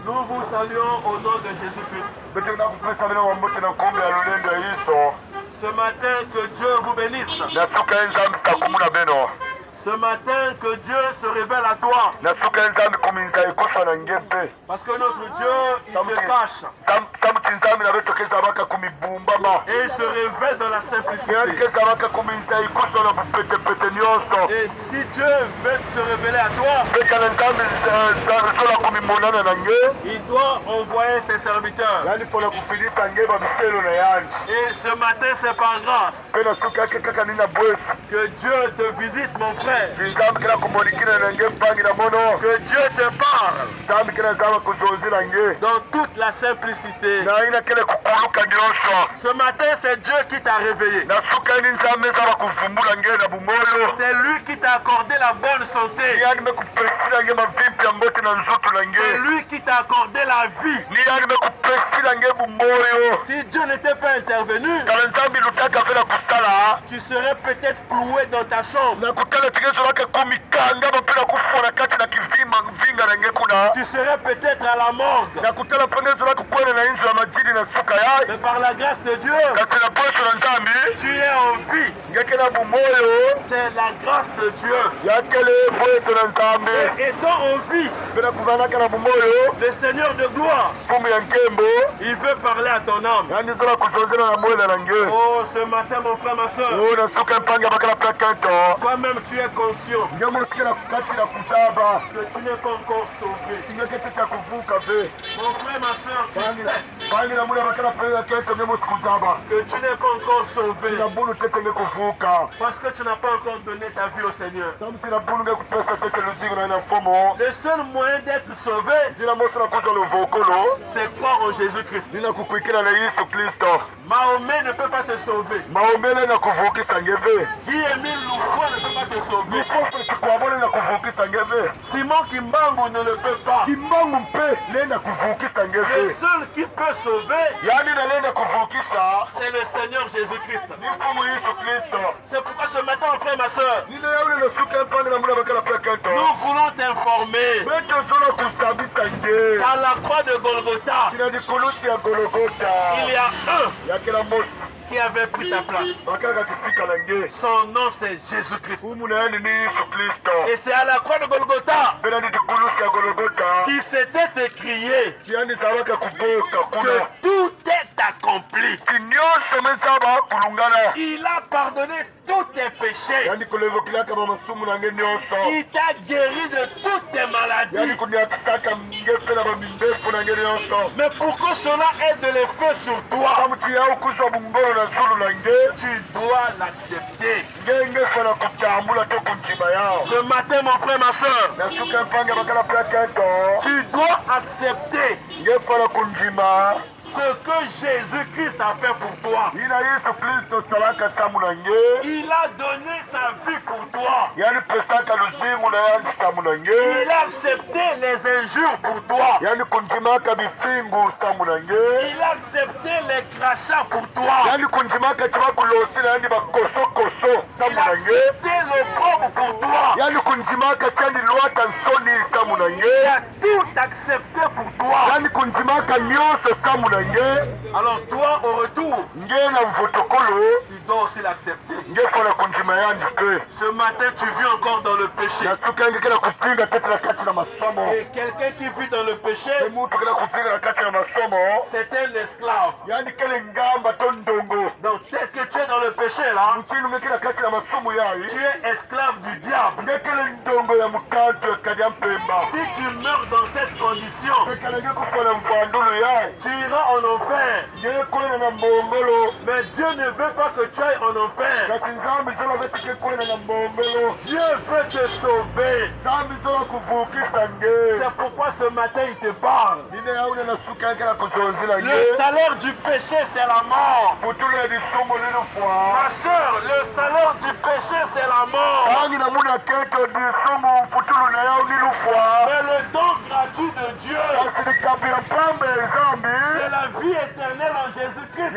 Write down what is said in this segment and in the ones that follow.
Nous vous saluons au nom de Jésus-Christ. Ce matin, que Dieu vous bénisse. Ce matin, que Dieu se révèle à toi. Parce que notre Dieu, il se cache. Et il se révèle dans la simplicité. Et si Dieu veut se révéler à toi, il doit envoyer ses serviteurs. Et ce matin, c'est par grâce que Dieu te visite, mon frère. Que Dieu te parle dans toute la simplicité. Ce matin, c'est Dieu qui t'a réveillé. C'est lui qui t'a accordé la bonne santé. C'est lui qui t'a accordé la vie. Si Dieu n'était pas intervenu, tu serais peut-être cloué dans ta chambre. Tu serais peut-être à la morgue. Mais par la grâce de Dieu, tu es en vie. C'est la grâce de Dieu. Et étant en vie, le Seigneur de gloire, il veut parler à ton âme. Oh, ce matin, mon frère, ma soeur, toi-même tu es conscient que tu n'es pas encore sauvé. Mon frère, ma soeur, tu sais que tu n'es pas encore sauvé parce que tu n'as pas encore donné ta vie au Seigneur. Le seul moyen d'être sauvé, c'est croire en Jésus-Christ. Mahomet ne peut pas te sauver. Guy Émile Loufoua ne peut pas te sauver. Simon Kimbangu ne le peut pas. Le seul qui peut sauver, c'est le Seigneur Jésus-Christ. C'est pourquoi ce matin, frère, ma soeur, nous voulons t'informer qu'à la croix de Golgotha, il y a un qui avait pris ta place. Son nom, c'est Jésus-Christ. Et c'est à la croix de Golgotha qui s'était écrié que tout est accompli. Il a pardonné tous tes péchés. Il t'a guéri de toutes tes maladies. Mais pour que cela ait de l'effet sur toi, tu dois l'accepter. Ce matin, mon frère, ma soeur, tu dois accepter ce que Jésus-Christ a fait pour toi. Il a donné sa vie pour toi. Il a accepté les injures pour toi. Il a accepté les crachats pour toi. Il a accepté l'opprobre pour toi. Il a tout accepté pour toi. Alors toi, au retour, tu dois aussi l'accepter. Ce matin, tu vis encore dans le péché. Et quelqu'un qui vit dans le péché, c'est un esclave. Donc tel que tu es dans le péché là, tu es esclave du diable. Si tu meurs dans cette condition, tu iras en enfer. Mais Dieu ne veut pas que tu ailles en enfer. Dieu veut te sauver. C'est pourquoi ce matin il te parle. Le salaire du péché, c'est la mort. Ma soeur, le salaire du péché, c'est la mort. Mais le don gratuit de Dieu, c'est la vie éternelle en Jésus-Christ.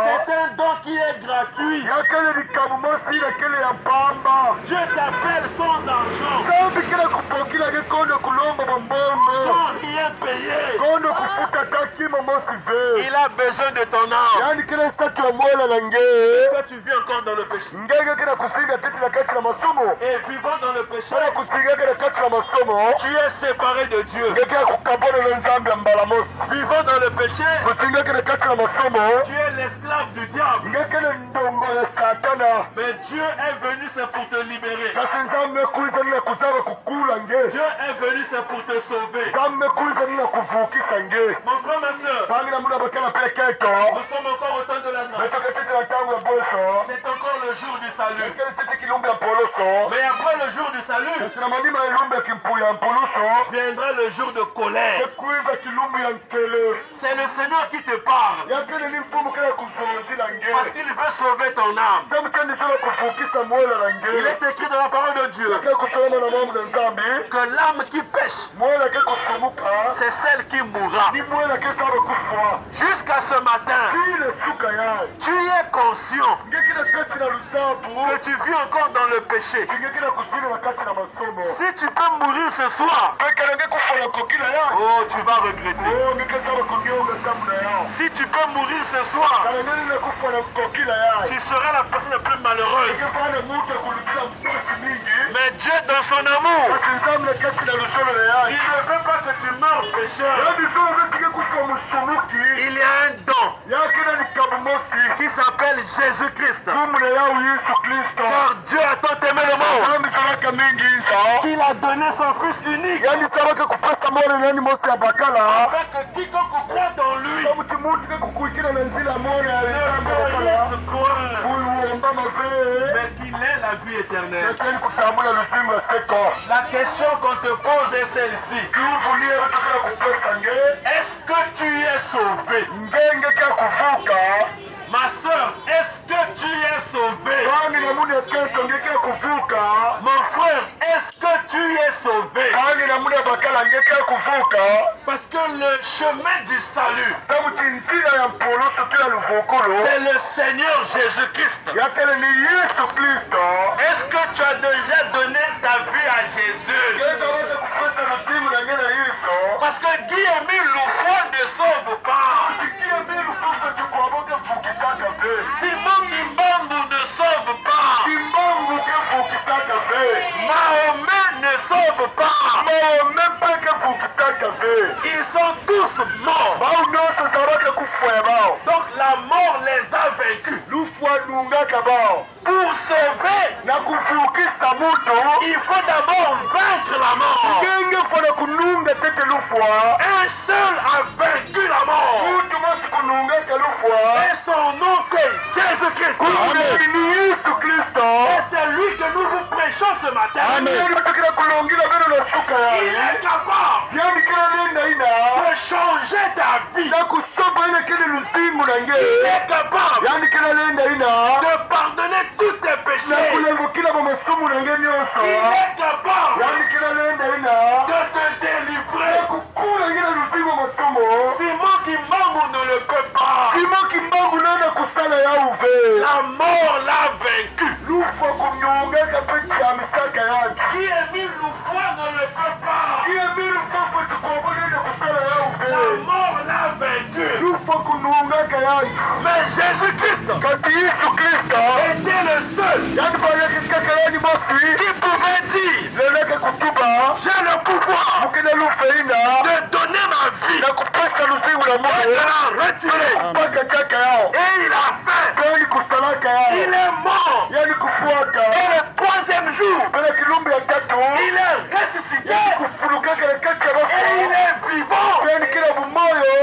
C'est un don qui est gratuit. Dieu t'appelle sans argent. sans rien payer. Il a besoin de ton âme. Toi, tu vis encore dans le péché. Et vivant dans le péché, tu es séparé de Dieu. Vivant dans le péché, tu es l'esclave du diable. Mais Dieu est venu, c'est pour te libérer. Dieu est venu, c'est pour te sauver. Mon frère, ma soeur, nous sommes encore au temps de la grâce. C'est encore le jour du salut. Mais après le jour du salut, viendra le jour de colère. C'est le Seigneur qui te parle. Parce qu'il veut sauver ton âme. Il est écrit dans la parole de Dieu que l'âme qui pêche, c'est celle qui mourra. Jusqu'à ce matin, tu es conscient que tu vis encore dans le péché. Si tu peux mourir ce soir, oh, tu vas regretter. Si tu peux mourir ce soir, tu seras la personne la plus malheureuse. Mais Dieu, dans son amour, il ne veut pas que tu meurs pécheur. Il y a un don qui s'appelle Jésus-Christ. Car Dieu a tant aimé le monde qu'il a donné son Fils unique, afin que quiconque croit en lui ne périsse point, mais qu'il ait la vie éternelle. La question qu'on te pose est celle-ci: est-ce que tu es sauvé? Ma soeur, est-ce que tu es sauvé? Mon frère, est-ce que tu es sauvé? Parce que le chemin du salut, c'est le Seigneur Jésus-Christ. Est-ce que tu as déjà donné ta vie à Jésus? Parce que Guy-Émile Loufoy ne sauve pas. Simon Kimbambu ne sauve pas. Mahomet ne sauve pas. Ils sont tous morts. Donc la mort les a vaincus. Pour sauver, il faut d'abord vaincre la mort. Un seul a vaincu la mort. Et son nom c'est Jésus-Christ. Et c'est lui que nous vous prêchons ce matin. Il est capable de changer ta vie. Il est capable de pardonner tous tes péchés. Il est capable de te délivrer. Simon Kimbambu ne le peut pas. La mort l'a vaincu. Guy-Émile Loufoy ne le peut pas. La mort l'a vaincu. Mais Jésus-Christ était le seul qui pouvait dire: j'ai le pouvoir de donner ma vie et de la retirer. Et il a fait. Il est mort. Et le troisième jour, il est ressuscité. Et il est vivant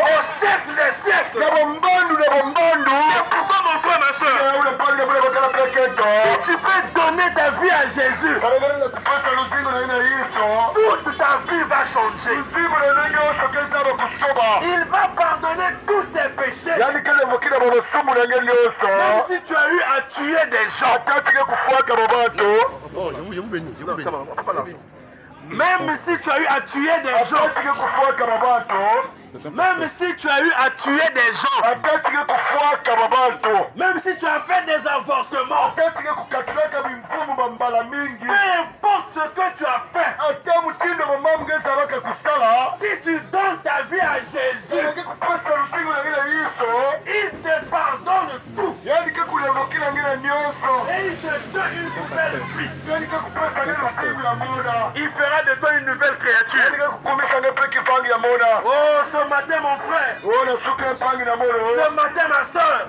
au siècle des siècles. C'est pourquoi, mon frère, ma soeur, si tu peux donner ta vie à Jésus, toute ta vie va changer. Il va pardonner tous tes péchés. Même si tu as eu à tuer des gens. Même si tu as eu à tuer des gens. Même si tu as eu à tuer des gens. Même si tu as fait des avortements. Peu importe ce que tu as fait. Si tu donnes ta vie à Jésus, il te pardonne tout. Et il te donne une nouvelle vie. Il fera de toi une nouvelle créature. Oh, ce matin, mon frère. Ce matin, ma soeur.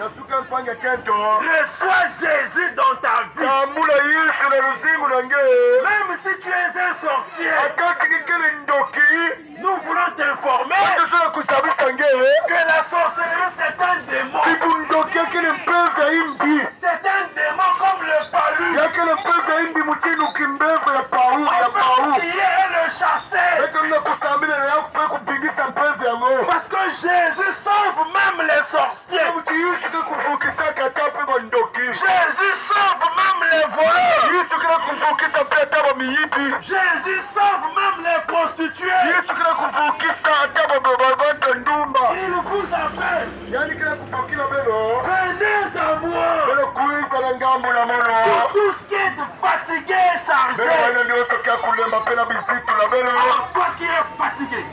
Reçois Jésus dans ta vie. Même si tu es un sorcier, nous voulons t'informer que la sorcellerie c'est un démon. C'est un démon comme le palu. On peut prier et le chasser. Parce que Jésus sauve même les sorciers. Jésus sauve même les voleurs. Jésus sauve même les prostituées. Il vous appelle. Venez à moi. Pour tout ce qui est fatigué et chargé. Toi qui es fatigué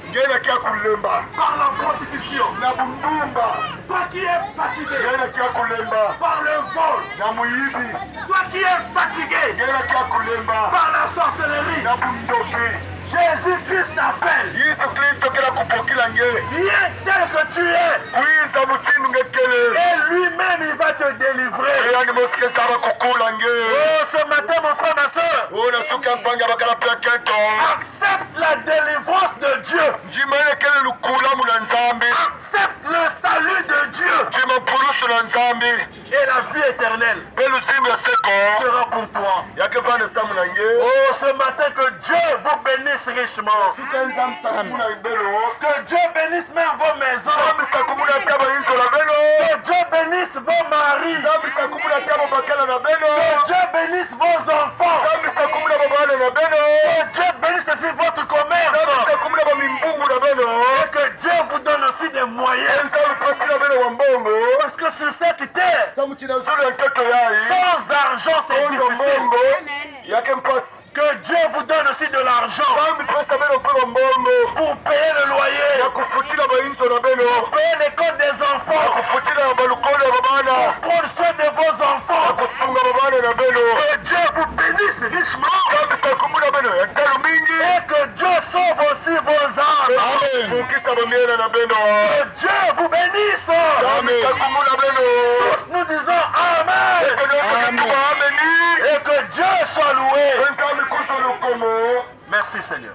par la prostitution. Toi qui es fatigué par le vol. Toi qui es fatigué par la sorcellerie. Jésus-Christ t'appelle. Viens tel que tu es. Et lui-même il va te délivrer. Oh, ce matin mon frère, ma soeur, accepte la délivrance de Dieu. Accepte le salut de Dieu. Et la vie éternelle sera pour toi. Oh, ce matin que Dieu vous bénisse richement. Que Dieu bénisse même vos maisons. Que Dieu bénisse vos maris. Que Dieu bénisse vos enfants. Que Dieu bénisse aussi votre commerce. Et que Dieu vous donne aussi des moyens. Parce que sur cette terre, sans argent c'est difficile. Que Dieu vous donne aussi de l'argent pour payer le loyer, pour payer l'école des enfants, pour prendre soin de vos enfants. Que Dieu vous bénisse richement et que Dieu sauve aussi vos âmes. Que Dieu vous bénisse. Tous nous disons Amen. Et que Dieu soit loué. Merci Seigneur.